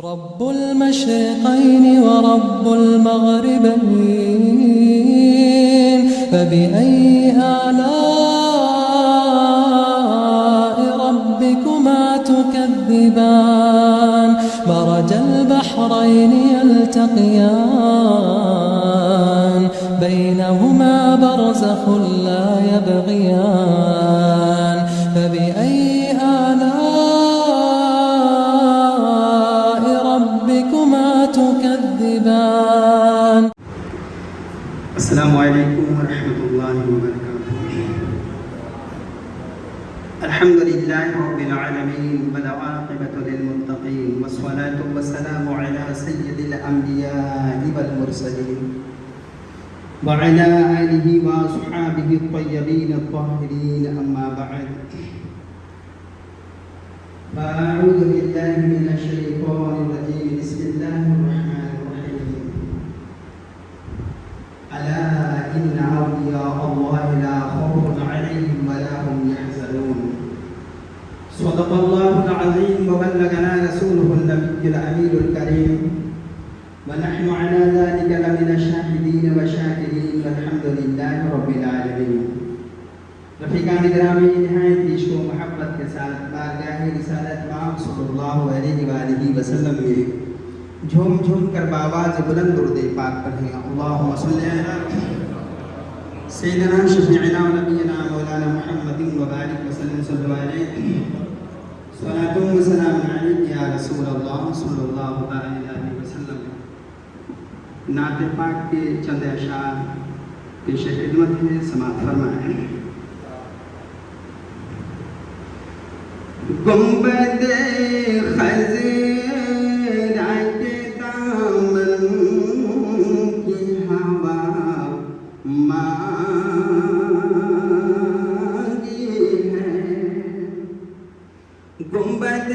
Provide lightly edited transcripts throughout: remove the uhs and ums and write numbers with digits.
رب المشرقين ورب المغربين فبأي آلاء ربكما تكذبان مرج البحرين يلتقيان بينهما برزخ لا يبغيان فبأي آلاء ربكما تكذبان. السلام عليكم ورحمة الله وبركاته. الحمد لله رب العالمين والعاقبة للمتقين والصلاة والسلام على سيد الأنبياء والمرسلين وعلى آله وأصحابه الطيبين الطاهرين أما بعد فأعوذ بالله من الشيطان الرجيم بسم الله الرحمن الرحيم ألا إن أولياء الله لا خوف عليهم ولا هم يحزنون. صدق الله العظيم وبلغنا رسوله النبي الأمين الكريم ونحن على ذلك لمن الشاهدين والشاكرين والحمد لله رب العالمين. رفیقان گرامی نہایت عشق و محبت کے ساتھ بارگاہ رسالت پاک صلی اللہ علیہ وآلہ وسلم میں جھوم جھوم کر باواز بلند درود پاک پڑھیں. اللہم صلی علی سیدنا شفیعنا و نبینا مولانا محمد و بارک وسلم صلی اللہ علیہ صلاۃ و سلام علیک یا رسول اللہ صلی اللہ علیہ وسلم. نعت پاک کے چند اشعار پیش خدمت ہے، سماعت فرمائیں. گنبد خضرا کے دامن کی ہوا مانگی ہے. گنبد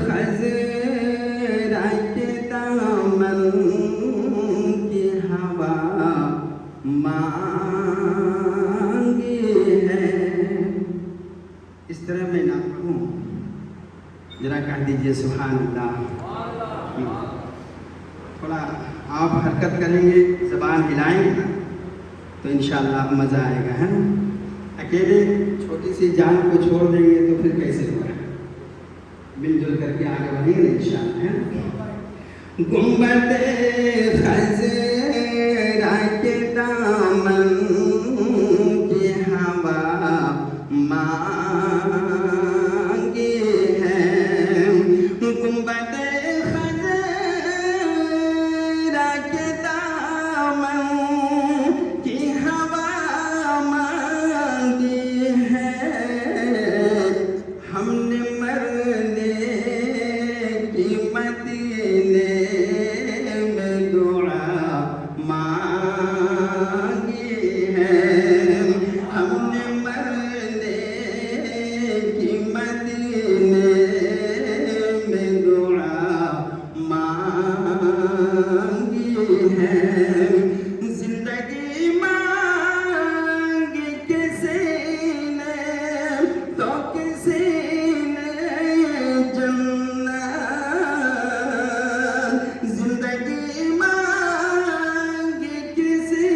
خضرا کے دامن کی ہوا مانگی ہے. اس طرح میں نہ پڑھوں، ذرا کہہ دیجئے سبحان اللہ. تھوڑا آپ حرکت کریں گے، زبان ہلائیں گے نا تو انشاءاللہ مزہ آئے گا، ہے نا. اکیلے چھوٹی سی جان کو چھوڑ دیں گے تو پھر کیسے ہوگا. مل جل کر کے آگے بڑھیں گے انشاءاللہ، ہے نا. گنبد خضرا کے دامن کی ہوا مانگی ہے. گنبد خضرا کے دامن کی ہوا مانگی ہے. ہم نے مرنے کی مدینے میں دعا مانگی ہے. ہم نے مرنے کی مدینے میں دعا مانگی ہے. زندگی مانگی کسی نے تو کسی نے جنت. زندگی مانگی کسی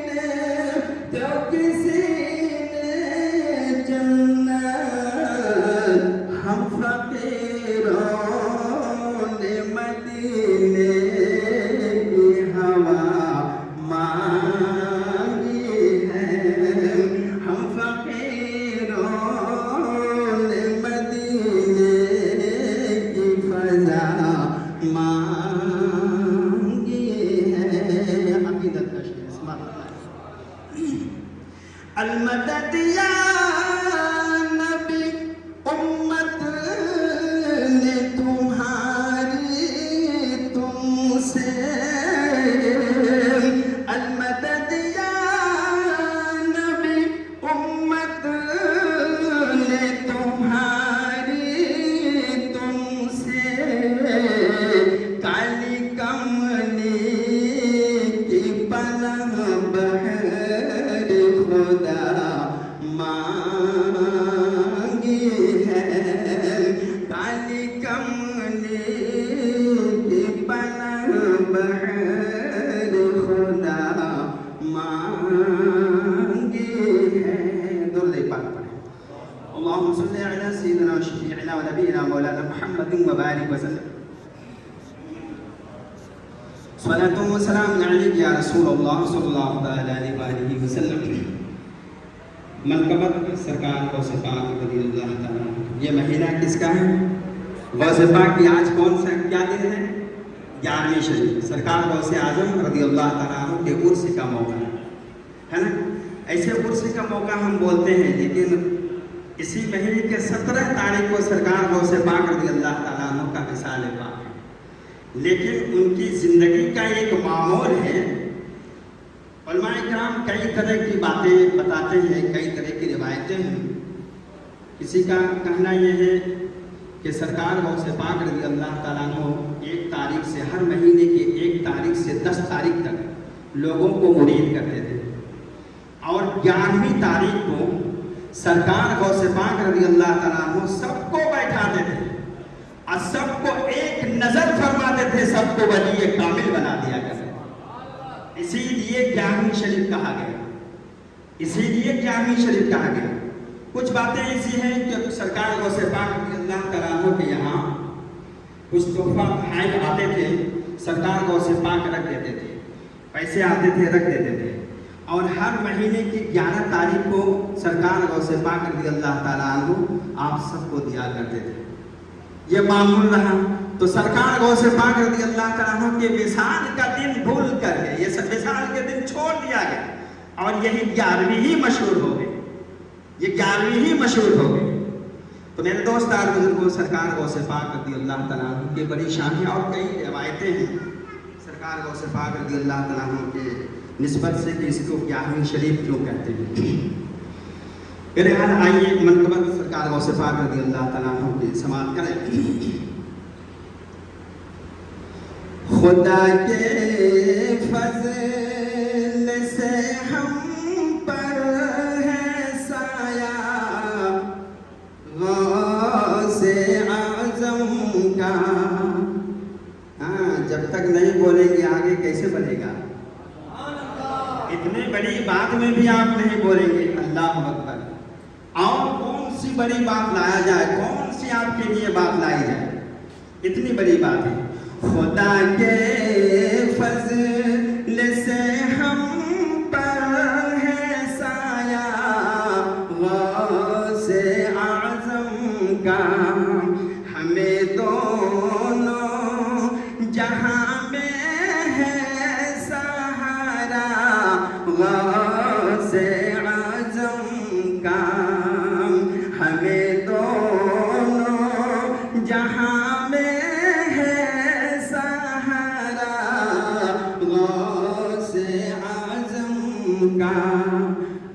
نے تو کسی نے جنت. ہم فقیروں نے مدینے کی ہوا مانگی ہے. ہم فقیروں نے مدینے کی فضا مانگی ہے. عقیدت کا شعر اسمع المدد یا نبی امت نے تمہاری تم سے. المدد یا نبی امت نے تمہاری تم سے. کالی کملی کی پناہ بہر خدا वसल्लम। सलातो व सलाम अलैका या रसूल अल्लाह सल्लल्लाहु अलैहि वसल्लम। मनकबत सरकार गौसे पाक रज़ियल्लाहु ताला। ये महीना किसका है? गौसे पाक की आज कौन सा क्या दिन है? 11वीं शरीफ। सरकार गौसे आजम रज़ियल्लाहु ताला के उर्स का मौका है ना। ऐसे उर्स का मौका हम बोलते हैं, लेकिन इसी महीने के 17 तारीख को सरकार गौसे पाक रज़ियल्लाहु ताला का विसाल पाक है। लेकिन उनकी ज़िंदगी का एक मामूल है। उलमाए किराम कई तरह की बातें बताते हैं, कई तरह की रिवायतें हैं। किसी का कहना यह है कि सरकार गौसे पाक रज़ियल्लाहु ताला अन्हु 1 तारीख से, हर महीने की 1 तारीख से 10 तारीख तक लोगों को मुरीद करते थे, और 11वीं तारीख को सरकार गौसे पाक रज़ियल्लाहु ताला अन्हु सबको बैठाते थे और सबको एक नजर फरमाते थे, सबको वली कामिल बना दिया करते। इसीलिए 11वीं शरीफ कहा गया, इसीलिए 11वीं शरीफ कहा गया। कुछ बातें ऐसी हैं कि सरकार गौसे पाक रज़ियल्लाहु ताला अन्हु के यहाँ कुछ तोहफा भाई आते थे, सरकार गौसे पाक रख देते थे, पैसे आते थे रख देते थे, और हर महीने की 11 तारीख को सरकार गौसे पाक रज़ियल्लाहु ताला अन्हु आप सबको दिया करते थे। ये मामूल रहा। तो सरकार गौसे पाक रज़ियल्लाहु ताला अन्हु के विसाल का दिन भूल करके ये सब विसाल के दिन छोड़ दिया गया, और यही 11वीं ही मशहूर हो गई, ये 11वीं ही मशहूर हो गई। तो मेरे दोस्त और बुजुर्गों, सरकार गौसे पाक रज़ियल्लाहु ताला अन्हु की बड़ी शान है, और कई रिवायतें हैं सरकार गौसे पाक रज़ियल्लाहु ताला अन्हु के निस्बत से कि इसको 11वीं शरीफ क्यों कहते हैं। मेरे हाल आइए मनकबत सरकार गौसे पाक रज़ियल्लाहु ताला अन्हु की समाअत करें। खुदा के फज़ल से हम पर है साया, गौसे आज़म का। हाँ, जब तक नहीं बोलेंगे आगे कैसे बनेगा? इतनी बड़ी बात में भी आप नहीं बोलेंगे अल्लाह अकबर। और कौन सी बड़ी बात लाया जाए, कौन सी आपके लिए बात लाई जाए? इतनी बड़ी बात है। खुदा के फज़ल से हम पर है साया, गौसे आज़म का। हमें दोनों जहां में है सहारा, गौसे आज़म का। हमें दोनों जहां में है सहारा, गौसे आज़म का।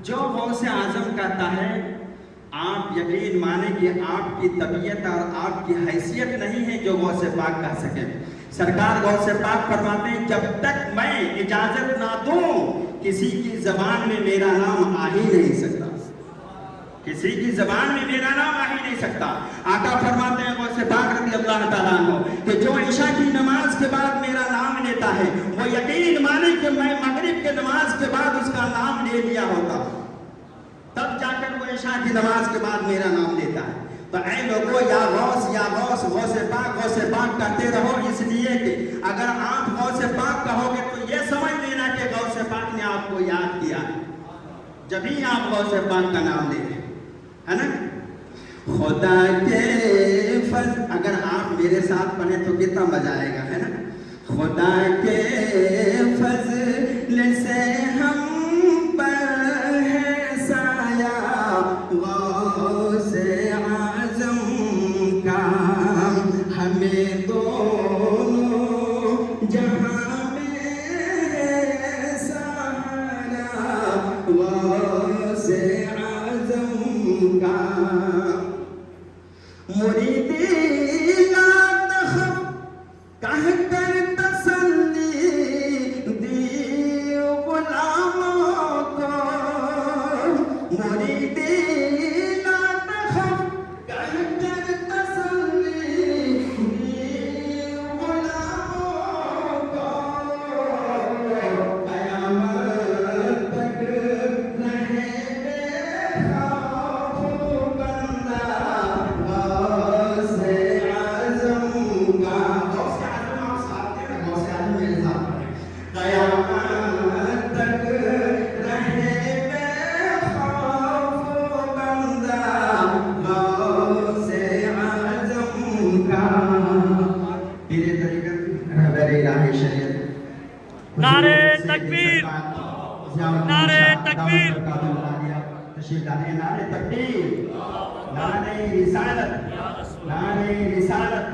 जो गौसे आज़म कहता है, आप यकीन माने कि आपकी तबीयत और आपकी हैसियत नहीं है जो गौसे पाक कह सके। सरकार गौसे पाक फरमाते हैं, जब तक मैं इजाजत ना दूं किसी की जबान में मेरा नाम आ ही नहीं सकता, किसी की जबान में मेरा नाम आ ही नहीं सकता। आका फरमाते हैं गौसे पाक रज़ियल्लाहु ताला अन्हु कि जो ईशा की नमाज के बाद मेरा नाम लेता है, वो यकीन माने कि मैं मगरिब के नमाज के बाद उसका नाम ले लिया होता, तब जाकर वो ईशा की नमाज के बाद मेरा नाम लेता है। तो ऐ लोगों, या गौस गौसे पाक करते रहो, इसलिए कि अगर आप गौसे पाक कहोगे तो ये समझ लेना कि गौसे पाक ने आपको याद किया है, जब ही आप गौसे पाक का नाम ले रहे, है ना। खुदा के फज़ल, अगर आप मेरे साथ पढ़े तो कितना मजा आएगा, है ना। खुदा के फज़ल से हम पर है साया, गौसे आज़म का। हमें दोनों जहां में है सहारा, गौसे आज़म का। मुरीदी लात खब कह कर तसल्ली दी गुलामों को, मुरीदी लात खब कह कर तसल्ली दी गुलामों को। क़यामत तक रहे बेखौफ बंदा, गौसे आज़म का। नारे तकबीर, नारे तकबीर, तशरीफ लाने, नारे तकबीर, नारे रिसालत, नारे रिसालत,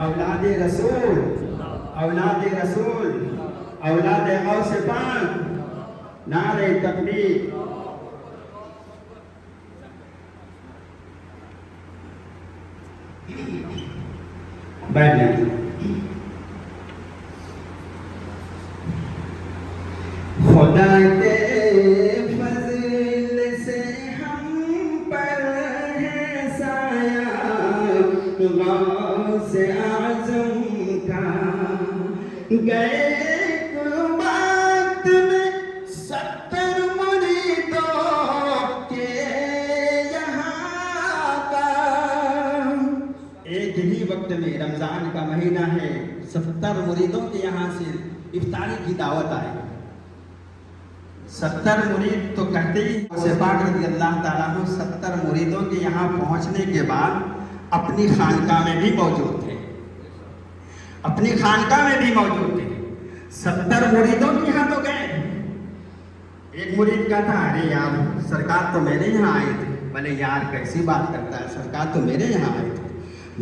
औलाद रसूल, औलाद रसूल, औलाद गौस पाक, नारे तकबीर। बैठ जाए। खुदा के फज़ल से हम पर है साया, गौस आज़म का गए कुर्बात में 70 मुरीदों के यहाँ का। एक ही वक्त में रमजान का महीना है, 70 मुरीदों के यहाँ से इफ्तारी की दावत आई। 70 मुरीद तो कहते ही से पाक रज़ी अल्लाह ताला अन्हु 70 मुरीदों के यहाँ पहुँचने के बाद अपनी खानकाह में भी मौजूद थे, अपनी खानकाह में भी मौजूद थे। 70 मुरीदों के यहाँ तो गए। एक मुरीद कहता अरे यार सरकार तो मेरे यहाँ आए थे। बोले यार कैसी बात करता है, सरकार तो मेरे यहाँ आए थे,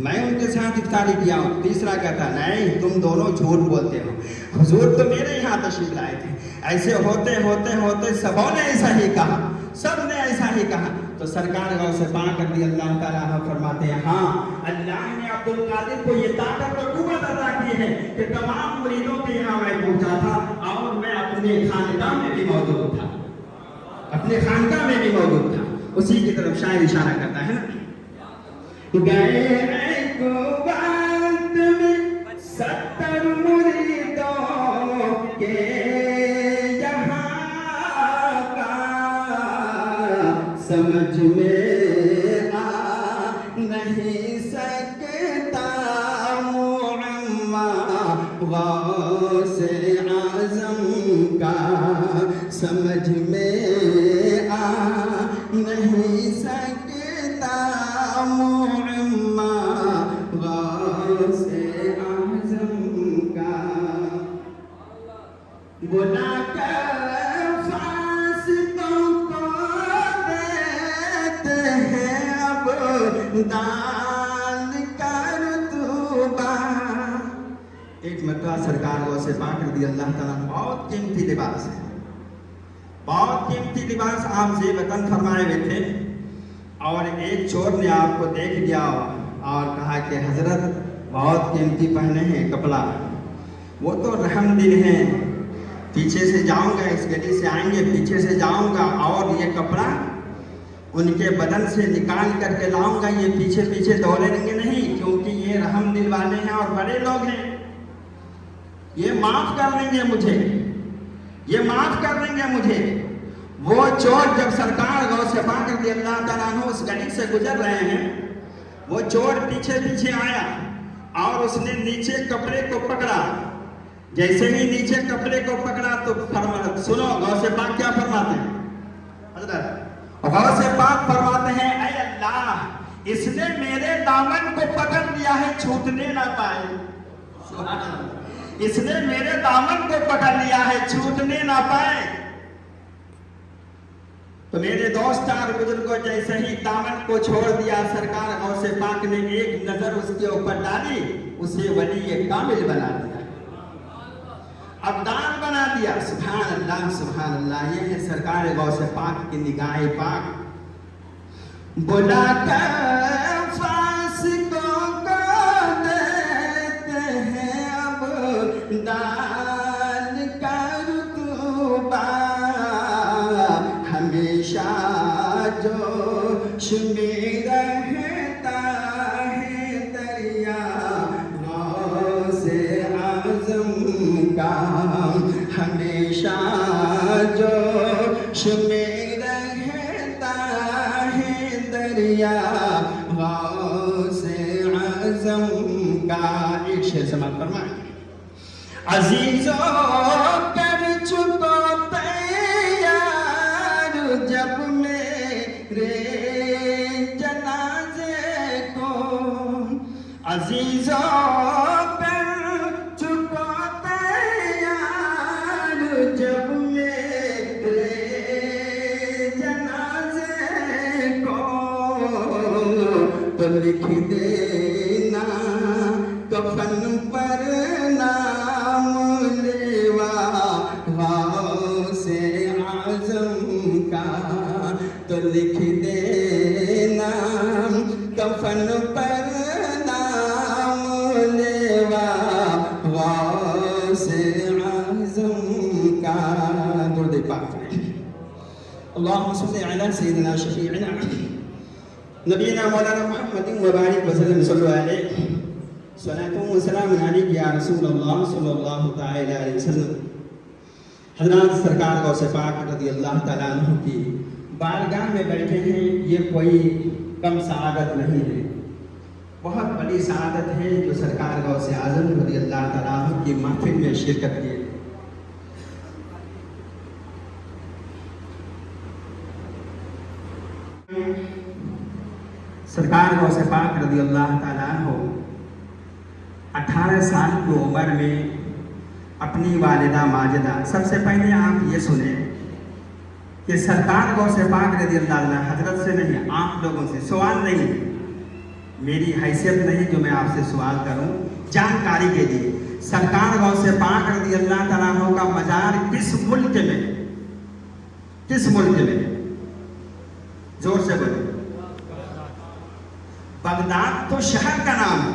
मैं उनके साथ इफ्तारी किया हूँ। तीसरा कहता नहीं तुम दोनों झूठ बोलते हो, हुजूर तो मेरे यहाँ तशरीफ लाए थे। ऐसे होते होते होते सबों ने ऐसा ही कहा, सब ने ऐसा ही कहा। तो सरकार गौस पाक रज़ी अल्लाह ताला अन्हु फरमाते हैं हाँ अल्लाह ने अब्दुल कादिर को ये ताकत और कुव्वत अता की है कि तमाम मुरीदों के यहाँ मैं पहुँचा था और मैं अपने खानकाह में भी मौजूद था, अपने खानकाह में भी मौजूद था। उसी की तरफ शायर इशारा करता है ना, गए कुर्बात में 70 मुरीदों के यहाँ का, समझ में आ नहीं सकता मुअम्मा गौस आज़म का, समझ में आ नहीं सकता मुअम्मा गौस आज़म का। बुला कर फासिकों को देते हैं अब दान कर तूबा। एक मरतबा सरकार गौस पाक रज़ी अल्लाह ताला बहुत कीमती लिबास है, बहुत कीमती लिबास आप ज़ेबतन फरमाए हुए थे और एक चोर ने आपको देख लिया और कहा कि हजरत बहुत कीमती पहने हैं कपड़ा। वो तो रहमदिल हैं, पीछे से जाऊंगा, इस गली से आएंगे पीछे से जाऊंगा और ये कपड़ा उनके बदन से निकाल करके लाऊंगा, ये पीछे पीछे दौड़ेंगे नहीं क्योंकि ये रहमदिल वाले हैं और बड़े लोग हैं, ये माफ कर देंगे मुझे, ये माफ कर देंगे मुझे। वो चोर जब सरकार गौस पाक रज़ी अल्लाह ताला अन्हु उस गली से गुजर रहे हैं, वो चोर पीछे पीछे आया और उसने नीचे कपड़े को पकड़ा। जैसे ही नीचे कपड़े को पकड़ा तो सुनो गौस पाक क्या फरमाते हैं, हज़रत गौस पाक फरमाते हैं ऐ अल्लाह इसने मेरे दामन को पकड़ लिया है छूटने ना पाए, इसने मेरे दामन को पकड़ लिया है छूटने ना पाए। तो मेरे दोस्त और बुजुर्गों जैसे ही दामन को छोड़ दिया सरकार गौस पाक ने एक नजर उसके ऊपर डाली, उसे वली कामिल बना दिया, अब्दाल बना दिया। सुभान अल्लाह सुभान अल्लाह, ये है सरकार गौस पाक की निगाह पाक। बुला कर फासिकों को देते हैं अब दान कर तूबा, हमेशा जोश में रहता है दरिया गौस आज़म का, हमेशा जोश में रहता है दरिया गौस आज़म का। एक शेर समाप्त फरमाएं। अजीजों कर चुको तैयार जब मेरे जनाजे को, अजीजों कर चुको तैयार لکھ دینا کفن پر نام لیوا غوث اعظم کا درود پاک اللهم صل على سيدنا شفيعنا نبينا مولانا محمد وبارك وسلم صلوا عليه صلاة وسلام عليك یا رسول اللہ صلی اللہ تعالی علیہ وسلم. حضرات سرکار غوث پاک رضی اللہ تعالیٰ عنہ کی بارگاہ میں بیٹھے ہیں، یہ کوئی کم سعادت نہیں ہے، بہت بڑی سعادت ہے جو سرکار غوث اعظم رضی اللہ تعالیٰ عنہ کی محفل میں شرکت کی. سرکار غوث پاک رضی اللہ تعالیٰ عنہ 18 سال کی عمر میں اپنی والدہ ماجدہ، سب سے پہلے آپ یہ سنیں کہ سرکار غوث پاک رضی اللہ عنہ حضرت سے نہیں، آپ لوگوں سے سوال نہیں، میری حیثیت نہیں جو میں آپ سے سوال کروں، جانکاری کے لیے سرکار غوث پاک رضی اللہ تعالیٰ عنہ کا مزار کس ملک میں، کس ملک میں؟ زور سے بولیں. بغداد تو شہر کا نام ہے.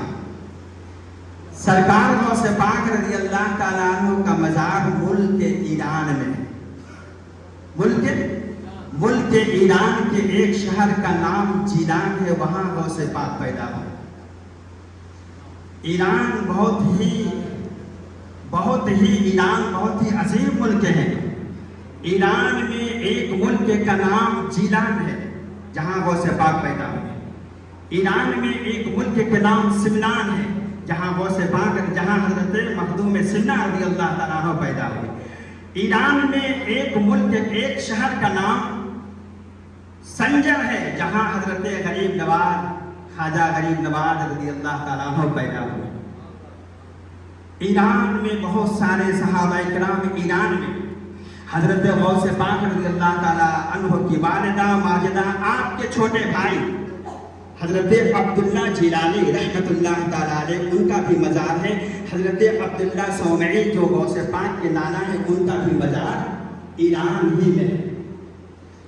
سرکار غوث پاک رضی اللہ تعالیٰ عنہ کا مزار ملک ایران میں، ملک ایران کے ایک شہر کا نام جیلان ہے، وہاں غوث پاک پیدا ہوئے. ایران بہت ہی عظیم ملک ہے. ایران میں ایک ملک کا نام جیلان ہے جہاں غوث پاک پیدا ہوئے. ایران میں ایک ملک کے نام سمنان ہے جہاں غوث پاک، جہاں حضرت مخدوم سمنا رضی اللہ تعالیٰ عنہ پیدا ہوئے. ایران میں ایک شہر کا نام سنجر ہے جہاں حضرت غریب نواز، خواجہ غریب نواز رضی اللہ تعالیٰ عنہ پیدا ہوئے. ایران میں بہت سارے صحابہ کرام، ایران میں حضرت غوث پاک رضی اللہ تعالیٰ عنہ کی والدہ ماجدہ، آپ کے چھوٹے بھائی حضرت عبداللہ جیلانی رحمت اللہ تعالیٰ علیہ، ان کا بھی مزار ہے. حضرت عبداللہ سومعی جو غوث پاک کے نانا ہے، ان کا بھی مزار ایران ہی میں.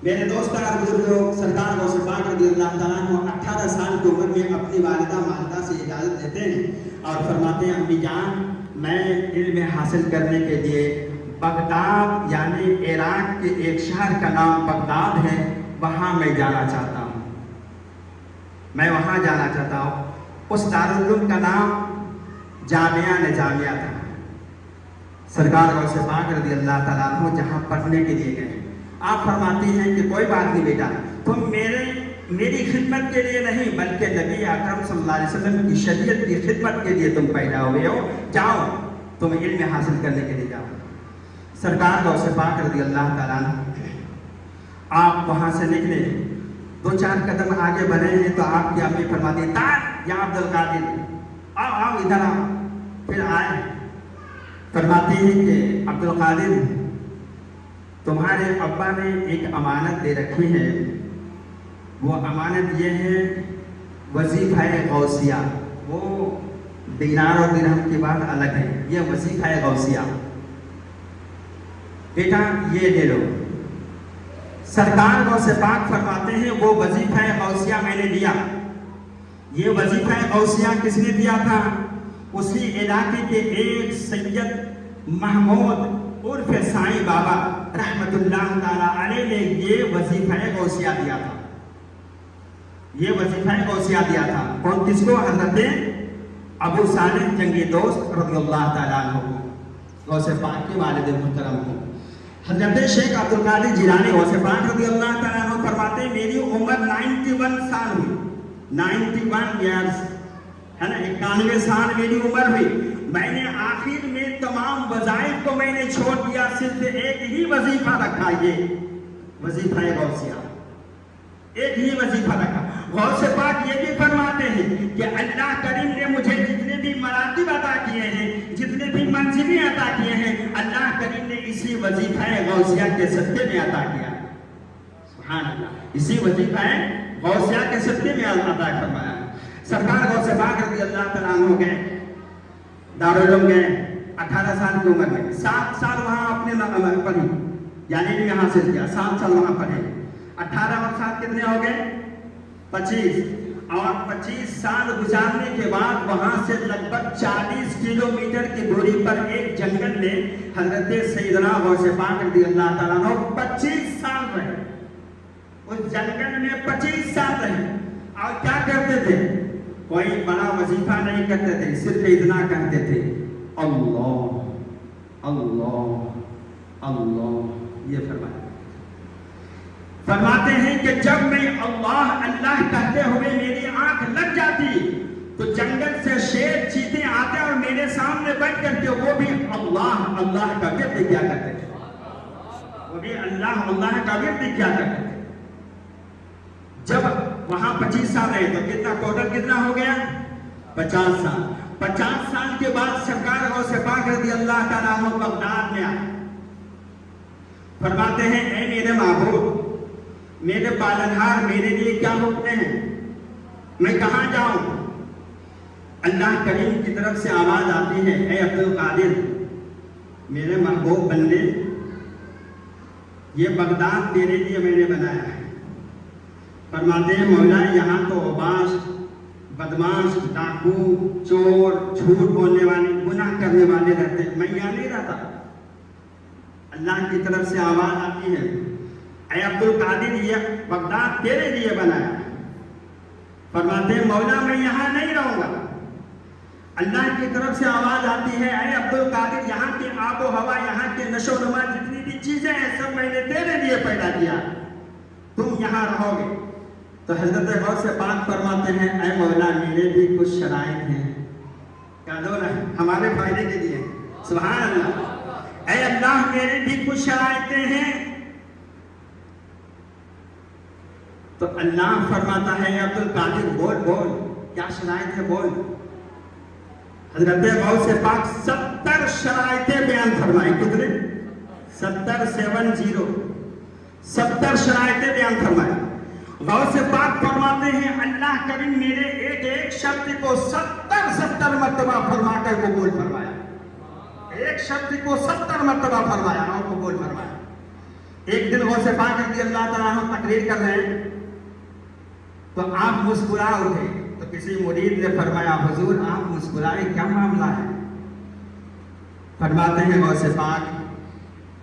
میرے دوستان بزرگوں، سرکار غوث پاک رضی اللہ تعالیٰ عنہ 18 سال کی عمر میں اپنی والدہ ماجدہ سے اجازت لیتے ہیں اور فرماتے ہیں امی جان میں علم حاصل کرنے کے لیے بغداد یعنی عراق کے ایک شہر کا نام بغداد ہے، وہاں میں جانا چاہتا ہوں، میں وہاں جانا چاہتا ہوں. اس دارالعلوم کا نام جامعہ نظامیہ تھا. سرکار غوث پاک رضی اللہ تعالیٰ عنہ جہاں پڑھنے کے لیے گئے، آپ فرماتی ہیں کہ کوئی بات نہیں بیٹا، تم میری خدمت کے لیے نہیں بلکہ نبی اکرم صلی اللہ علیہ وسلم کی شریعت کی خدمت کے لیے تم پیدا ہوئے ہو، جاؤ تم علم حاصل کرنے کے لیے جاؤ. سرکار غوث پاک رضی اللہ تعالیٰ عنہ آپ وہاں سے نکلے، 2-4 قدم آگے بڑھے ہیں تو آپ کی امی فرماتی ہیں تار یا عبد القادر آؤ ادھر آؤ. پھر آئے، فرماتی ہیں کہ عبد القادر تمہارے ابا نے ایک امانت دے رکھی ہے، وہ امانت یہ ہے وظیفہ غوثیہ. وہ دینار اور درہم کی بات الگ ہے، یہ وظیفہ غوثیہ، بیٹا یہ لے لو. سرکار غوث پاک فرماتے ہیں وہ وظیفہ غوثیہ میں نے دیا. یہ وظیفہ غوثیہ کس نے دیا تھا؟ اسی علاقے کے ایک سید محمود عرف سائیں بابا رحمت اللہ تعالیٰ علیہ نے یہ وظیفہ غوثیہ دیا تھا. یہ وظیفہ غوثیہ دیا تھا کون کس کو؟ حضرت ابو صالح جنگی دوست رضی اللہ تعالیٰ عنہ کو، غوث پاک کے والد محترم کو. حضرت شیخ عبد القادر جیلانی غوث پاک رضی اللہ تعالیٰ عنہ فرماتے ہیں میری عمر 91 سال ہوئی، 91 ایئرس ہے نا، 91 سال میری عمر ہوئی. میں نے آخر میں تمام وظائف کو میں نے چھوڑ دیا، صرف ایک ہی وظیفہ رکھا، یہ وظیفہ غوثیہ، ایک ہی وظیفہ رکھا. غوث پاک یہ بھی فرماتے ہیں کہ اللہ کریم نے مجھے جتنے بھی مراتب عطا کیے ہیں، جتنے بھی منزلیں عطا کیے ہیں، اللہ کریم نے اسی وظیفہ غوثیہ کے صدقے میں عطا کیا. سبحان اللہ، اسی وظیفہ غوثیہ کے صدقے میں عطا فرمایا. سرکار غوث پاک رضی اللہ تعالیٰ عنہ گئے، دارالعلوم گئے 18 سال کی عمر میں. 7 سال وہاں اپنے پڑھی، یعنی علم حاصل کیا، 7 سال وہاں پڑھے. 18 और 7 कितने हो गए? 25। और 25 साल गुजारने के बाद वहां से लगभग 40 किलोमीटर की दूरी पर एक जंगल में हजरत सैयदना गौस पाक रज़ियल्लाहु ताला अन्हु 25 साल रहे। उस जंगल में 25 साल रहे और क्या करते थे? कोई बड़ा वजीफा नहीं करते थे, सिर्फ इतना कहते थे, अल्लाह अल्लाह अल्लाह। ये फरमाते हैं कि जब मैं अल्लाह अल्लाह कहते हुए मेरी आंख लग जाती तो जंगल से शेर चीते आते और मेरे सामने बैठ करके वो भी अल्लाह अल्लाह का विर्द किया करते थे, वो भी अल्लाह अल्लाह का विर्द किया करते थे। जब वहां 25 साल रहे तो कितना टोटल कितना हो गया? 50 साल। 50 साल के बाद सरकार गौस पाक रज़ियल्लाहु ताला अन्हु बगदाद में आए। फरमाते हैं, ऐ मेरे महबूब, मेरे पालनहार, मेरे लिए क्या हुक्म है? मैं कहां जाऊं? अल्लाह करीम की तरफ से आवाज आती है, ऐ अब्दुल कादिर, मेरे महबूब बंदे, ये बगदाद तेरे लिए मैंने बनाया है। फरमाते हैं, मौला यहाँ तो उबास, बदमाश, डाकू, चोर, झूठ बोलने वाले, गुनाह करने वाले रहते हैं, मैं यहाँ नहीं रहता। अल्लाह की तरफ से आवाज आती है, ऐ अब्दुल कादिर, ये बगदाद तेरे लिए बनाया। फरमाते हैं, मौला मैं यहाँ नहीं रहूंगा। अल्लाह की तरफ से आवाज आती है, ऐ अब्दुल कादिर, यहाँ की आबो हवा, यहाँ के नशो नुमा, जितनी भी चीजें हैं सब मैंने तेरे लिए पैदा किया, तुम यहाँ रहोगे। तो हजरत गौस पाक फरमाते हैं, ऐ मौला मेरे भी कुछ शराइत हैं, कह दो ना, हमारे फायदे के लिए, सुभान अल्लाह। ऐ अल्लाह मेरे भी कुछ शराइतें हैं। तो अल्लाह फरमाता है, अब्दुल कादिर बोल बोल, क्या शराइत है बोल। हजरत गौस पाक 70 शराइतें बयान फरमाई। कितने? 70 शराइतें बयान फरमाई। गौस पाक फरमाते हैं, अल्लाह करीम मेरे एक एक शब्द को 70 मर्तबा फरमा कर कबूल फरमाया। एक शब्द को 70 मर्तबा फरमाया और कबूल फरमाया। एक दिन गौस पाक रज़ियल्लाहु ताला अन्हु तकरीर कर रहे हैं तो आप मुस्कुरा उठे। तो किसी मुरीद ने फरमाया, हुजूर आप मुस्कुराए, क्या मामला है? फरमाते हैं गौस पाक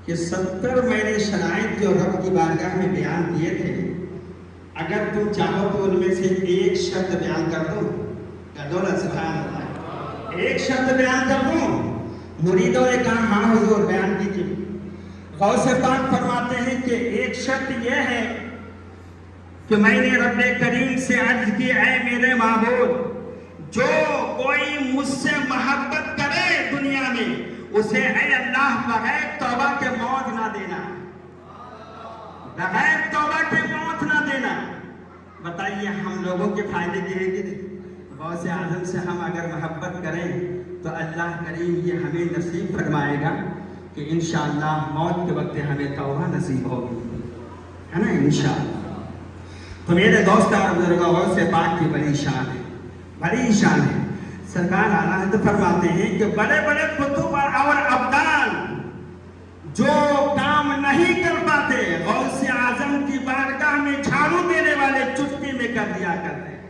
कि 70 मैंने शराइत जो रब की बारगाह में बयान किए थे, अगर तुम चाहो तो उनमें से एक शब्द बयान कर दो। कर दो ना, सुभान अल्लाह। एक शब्द बयान कर दो। मुरीदों ने कहा, हाँ हुजूर बयान कीजिए। गौस पाक फरमाते हैं कि एक शब्द यह है कि मैंने रब करीम से अर्ज की, ऐ मेरे महबूब, जो कोई मुझसे मोहब्बत करे दुनिया में उसे ऐ अल्लाह बगैर तौबा के मौत ना देना, बगैर तौबा के मौत ना देना। बताइए हम लोगों के फायदे की है कि गौसे आजम से हम अगर मोहब्बत करें तो अल्लाह करीम ये हमें नसीब फरमाएगा कि इंशाअल्लाह मौत के वक्त हमें तौबा नसीब होगी, है ना, इंशाअल्लाह। तो मेरे दोस्त और बुजुर्गों, गौसे पाक की बड़ी शान है, बड़ी शान है। सरकार आला है तो फरमाते हैं कि बड़े बड़े कुतुब और अब्दाल जो काम नहीं कर पाते, गौसे आजम की बारगाह में झाड़ू देने वाले चुटकी में कर दिया करते हैं,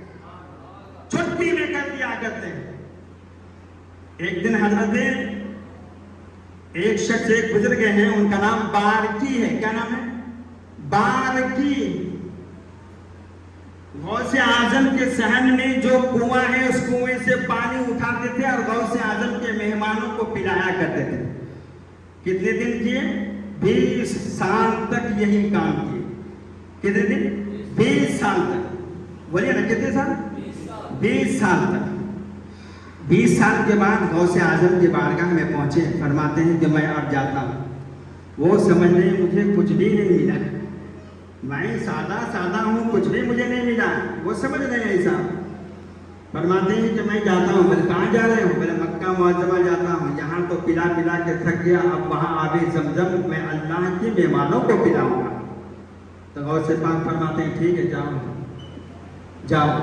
चुटकी में कर दिया करते हैं। एक दिन हजरत एक शख्स एक बुजुर्ग हैं, उनका नाम बारकी है। क्या नाम है? बारकी। गौसे आजम के सहन में जो कुआं है उस कुएं से पानी उठाते थे और गौसे आजम के मेहमानों को पिलाया करते थे। कितने दिन किए? 20 साल तक यही काम किए। कितने दिन? 20 साल तक। बोलिए ना, कितने साल? 20 साल तक। 20 साल के बाद गौसे आजम के बारगाह में पहुंचे। फरमाते हैं कि मैं अब जाता हूँ। वो समझ रहे मुझे कुछ भी नहीं मिला, मैं सादा सादा हूँ, कुछ भी मुझे नहीं मिला। वो समझ रहे हैं ऐसा। फरमाते हैं कि मैं जाता हूँ। बोले कहाँ जा रहे हो? बोले मक्का मुअज्जमा जाता हूँ, यहाँ तो पिला पिला के थक गया, अब वहाँ आबे जमजम मैं अल्लाह के मेहमानों को पिलाऊंगा। तो गौसे पाक फरमाते हैं ठीक है जाओ जाओ।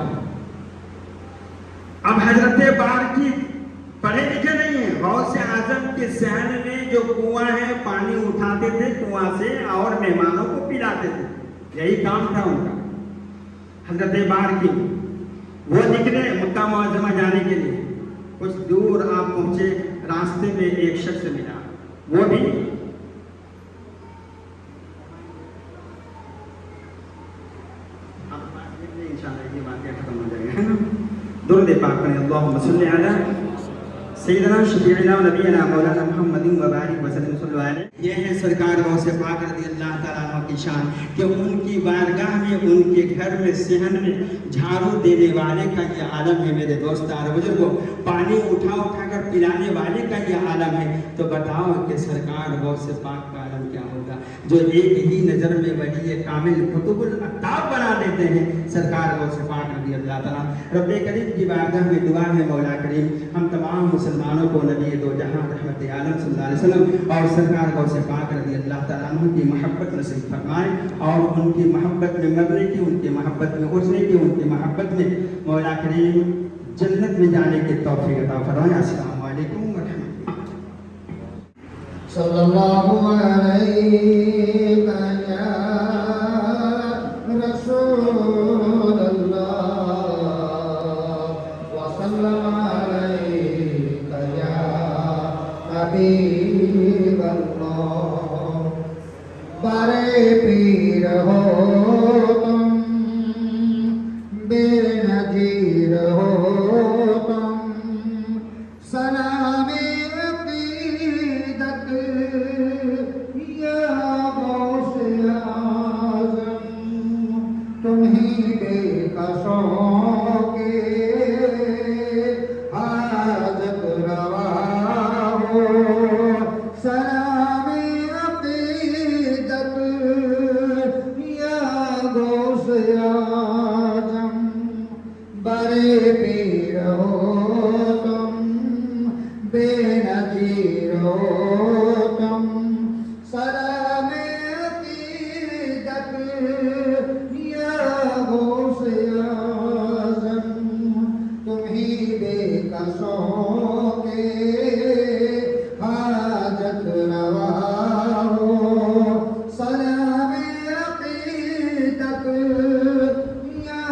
अब हजरत बारकी पढ़े लिखे नहीं है। गौसे आजम के सहन में जो कुआं है पानी उठाते थे कुआं से और मेहमानों को पिलाते थे। یہی کام تھا ان کا. حضرت بار کی وہ نکلے مکہ معظمہ جانے کے لیے. کچھ دور آپ پہنچے, راستے میں ایک شخص ملا, وہ بھی انشاءاللہ یہ باتیں ختم ہو جائے گا. درود پاک پڑھیں. اللہم صلی علی سیدنا شفیعنا و نبینا مولانا محمد مبارک وسلم صلی اللہ علیہ. یہ ہے سرکار غوث پاک رضی اللہ تعالیٰ عنہ کی شان کہ ان کی بارگاہ میں, ان کے گھر میں, صحن میں جھاڑو دینے والے کا یہ عالم ہے. میرے دوست اور بزرگوں, پانی اٹھا اٹھا کر پلانے والے کا یہ عالم ہے. تو بتاؤ کہ سرکار غوث پاک کا عالم کیا ہوگا, جو ایک ہی نظر میں ولی کامل قطب الاقطاب بنا دیتے ہیں. سرکار غوث پاک رضی اللہ تعالیٰ. رب کریم کی بارگاہ میں دعا ہے مولا کریم ہم تمام مسلمانوں کو نبی دو جہاں رحمت عالم صلی اللہ علیہ وسلم اور سرکار غوث پاک رضی اللہ تعالیٰ عنہ کی محبت نصیب فرمائے, اور ان کی محبت میں مرنے کی, ان کی محبت میں اٹھنے کی, ان کی محبت میں مولا کریم جنت میں جانے کی توفیق عطا فرمائے. السلام علیکم ورحمۃ اللہ. صلی اللہ علیہ یا رسول اللہ وسلم علیہ یا حبیب اللہ. بڑے پیر ہو تم, بے نظیر ہو تم, سلام عقیدت یا غوث اعظم. تم ہی بے کسوں کے حاجت روا ہو. سلام عقیدت یا غوث اعظم. بڑے پیر ہو تم, بے نظیر ہو تم, سلام عقیدت یا غوث اعظم. تم ہی بے کسوں کے حاجت روا ہو. سلام عقیدت یا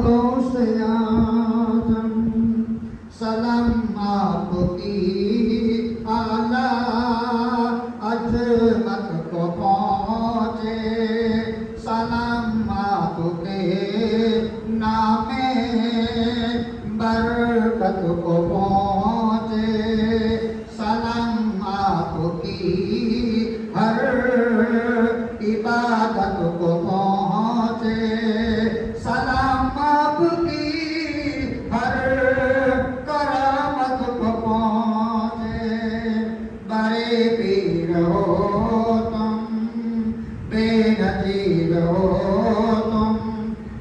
غوث اعظم. سلام آپ کی اعلیٰ عظمت کو پہنچے. سلام آپ کے نام برکت کو پہنچے. سلام آپ کی ہر عبادت کو پہنچے. سلام آپ کی ہر کرامت کو پہنچے. بڑے پیر ہو تم, بے نظیر ہو تم,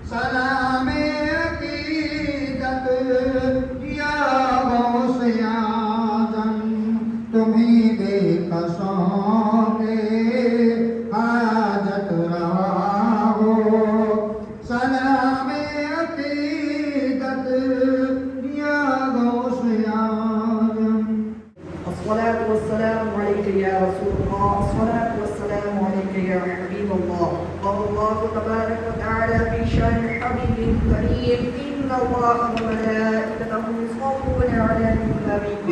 سلام عقیدت یا غوث اعظم. تمہیں بے کسوں کے حاجت روا ہو. سلام عقیدت یا غوث اعظم. الصلاة والسلام عليك يا رسول الله. الصلاة والسلام عليك يا حبيب الله. قال الله تبارك وتعالى في شأن حبيبه الكريم إن الله وملائكته يصلون على النبي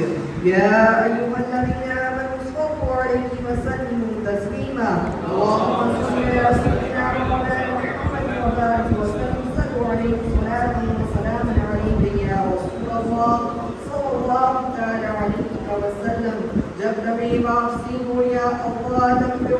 يا أيها الذين آمنوا صلوا عليه وسلموا تسليما. اللهم صل على سيدنا محمد وبارك وسلم. صلوا عليه صلاة وسلاما عليك يا رسول الله صلى الله تعالى عليه وسلم. جب نبی واپسی ہو یا اللہ نبی